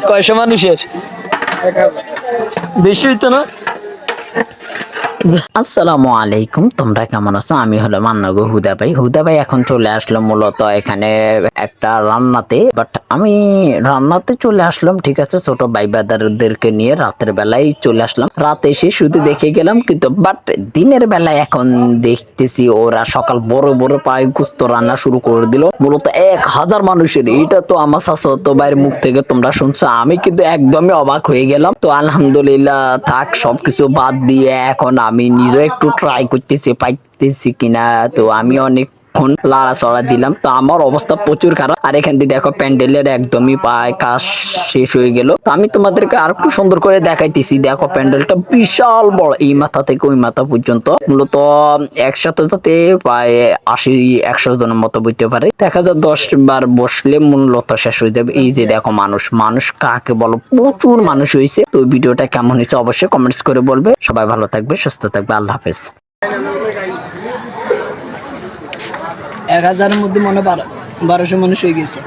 কয়শো মানুষের বেশি হইতো না। আসসালামু আলাইকুম, তোমরা কেমন আছো? আমি হলো মান্নাগো হুদা ভাই। হুদা ভাই এখন চলে আসলো মূলত এখানে একটা রান্নাতে, বাট আমি রান্নাতে চলে আসলাম ঠিক আছে ছোট ভাই বাদারদেরকে নিয়ে। রাতের বেলায় চলে আসলাম, রাতে এসে শুধু দেখে গেলাম, কিন্তু বাট দিনের বেলায় এখন দেখতেছি ওরা সকাল বড় বড় পায়ে গুস্ত রান্না শুরু করে দিল মূলত 1000 মানুষের। এটা তো আমার চাচাতো ভাইয়ের মুখ থেকে তোমরা শুনছো, আমি কিন্তু একদমই অবাক হয়ে গেলাম। তো আলহামদুলিল্লাহ থাক, সবকিছু বাদ দিয়ে এখন আমি নিজেও একটু ট্রাই করতেছি পাইতেছি কিনা। তো আমি অনেকক্ষণ লাড়াচড়া দিলাম, তো আমার অবস্থা প্রচুর খারাপ। আর এখান থেকে দেখো প্যান্ডেলের একদমই প্রায় কাজ শেষ হয়ে গেল। তো আমি তোমাদেরকে আর একটু সুন্দর করে দেখাইতেছি। দেখো প্যান্ডেলটা বিশাল বড়, এই মাথা থেকে ওই মাথা পর্যন্ত। মূলত একসাথে সাথে প্রায় 80-100 জনের মতো বইতে পারে। দেখা যায় 10 বার বসলে মূলত শেষ হয়ে যাবে। এই যে দেখো মানুষ, মানুষ কাকে বলো, প্রচুর মানুষ হয়েছে। তো ভিডিওটা কেমন হয়েছে অবশ্যই কমেন্টস করে বলবে। সবাই ভালো থাকবে, সুস্থ থাকবে, আল্লাহ হাফেজ। 1000-এর মধ্যে মনে 1200 মানুষ হয়ে গেছে।